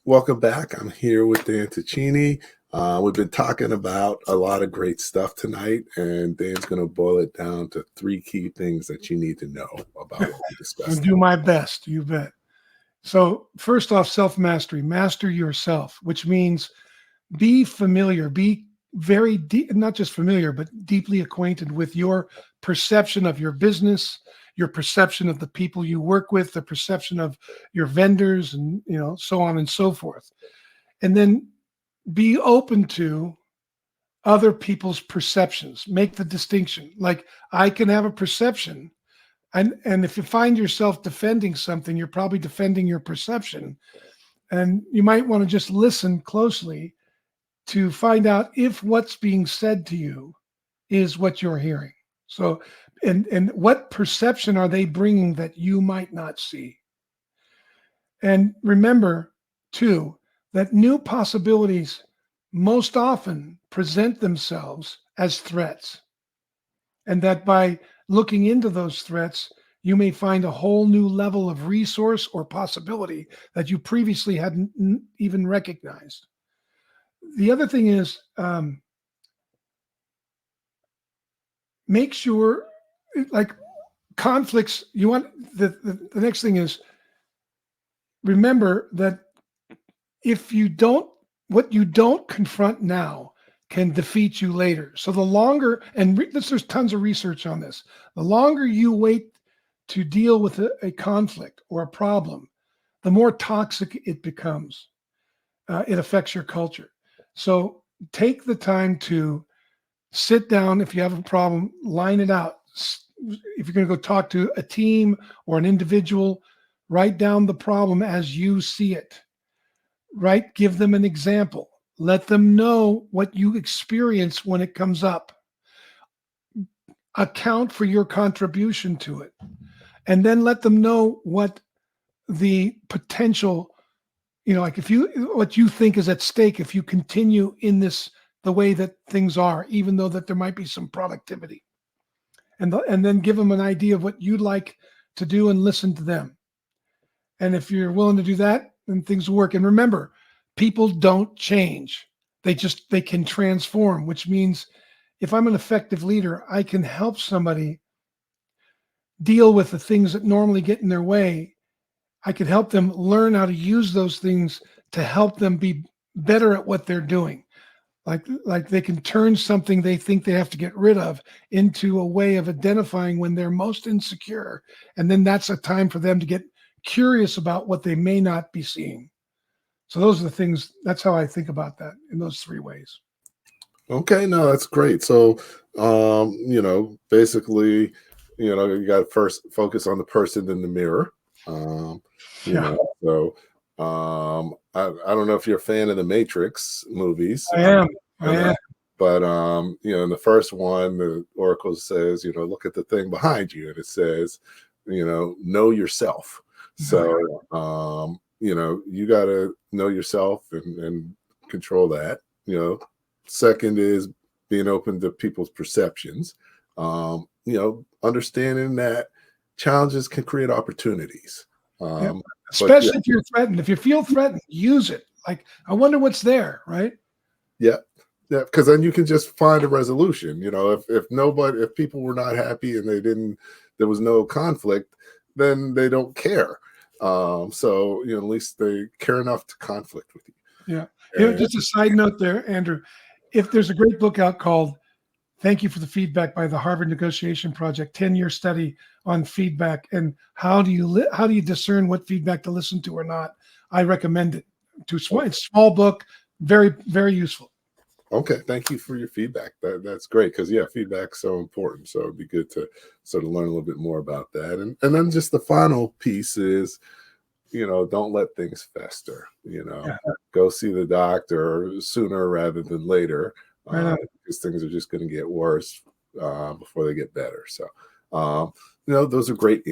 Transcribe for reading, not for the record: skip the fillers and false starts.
welcome back. I'm here with Dan Tocchini. We've been talking about a lot of great stuff tonight, and Dan's going to boil it down to three key things that you need to know about what we I'll discussed. do my best, you bet. So first off, self-mastery, master yourself, which means be familiar, be very deep, not just familiar, but deeply acquainted with your perception of your business, your perception of the people you work with, the perception of your vendors, and so on and so forth. And then be open to other people's perceptions. Make the distinction. Like, I can have a perception, and if you find yourself defending something, you're probably defending your perception. And you might want to just listen closely to find out if what's being said to you is what you're hearing. So, and what perception are they bringing that you might not see? And remember, too, that new possibilities most often present themselves as threats. And that by looking into those threats, you may find a whole new level of resource or possibility that you previously hadn't even recognized. The other thing is, make sure, like, conflicts, you want the next thing is, remember that if you don't, what you don't confront now can defeat you later. So the longer, and there's tons of research on this, the longer you wait to deal with a conflict or a problem, the more toxic it becomes. It affects your culture. So take the time to sit down. If you have a problem, line it out. If you're going to go talk to a team or an individual, write down the problem as you see it. Right? Give them an example. Let them know what you experience when it comes up. Account for your contribution to it. And then let them know what the potential, like what you think is at stake if you continue in this, the way that things are, even though that there might be some productivity. And then give them an idea of what you'd like to do and listen to them. And if you're willing to do that, then things will work. And remember, people don't change. They can transform, which means if I'm an effective leader, I can help somebody deal with the things that normally get in their way. I can help them learn how to use those things to help them be better at what they're doing. Like they can turn something they think they have to get rid of into a way of identifying when they're most insecure. And then that's a time for them to get curious about what they may not be seeing. So those are the things, that's how I think about that in those three ways. Okay, no, that's great. So, basically, you got to first focus on the person in the mirror. So I don't know if you're a fan of the Matrix movies. I am. But in the first one, the Oracle says, look at the thing behind you, and it says, know yourself. So you got to know yourself and control that. Second is being open to people's perceptions. Understanding that challenges can create opportunities. Especially if you're threatened. If you feel threatened, use it. Like, I wonder what's there, right? Yeah, because then you can just find a resolution. If people were not happy and there was no conflict, then they don't care. So at least they care enough to conflict with you. Yeah. Just a side note there, Andrew. If there's a great book out called "Thank You for the Feedback" by the Harvard Negotiation Project, 10-year study on feedback and how do you discern what feedback to listen to or not, I recommend it. It's a small book, very, very useful. Okay, thank you for your feedback. That's great because feedback's so important. So it'd be good to sort of learn a little bit more about that. And then just the final piece is, don't let things fester. Go see the doctor sooner rather than later. Because things are just going to get worse before they get better. So, those are great.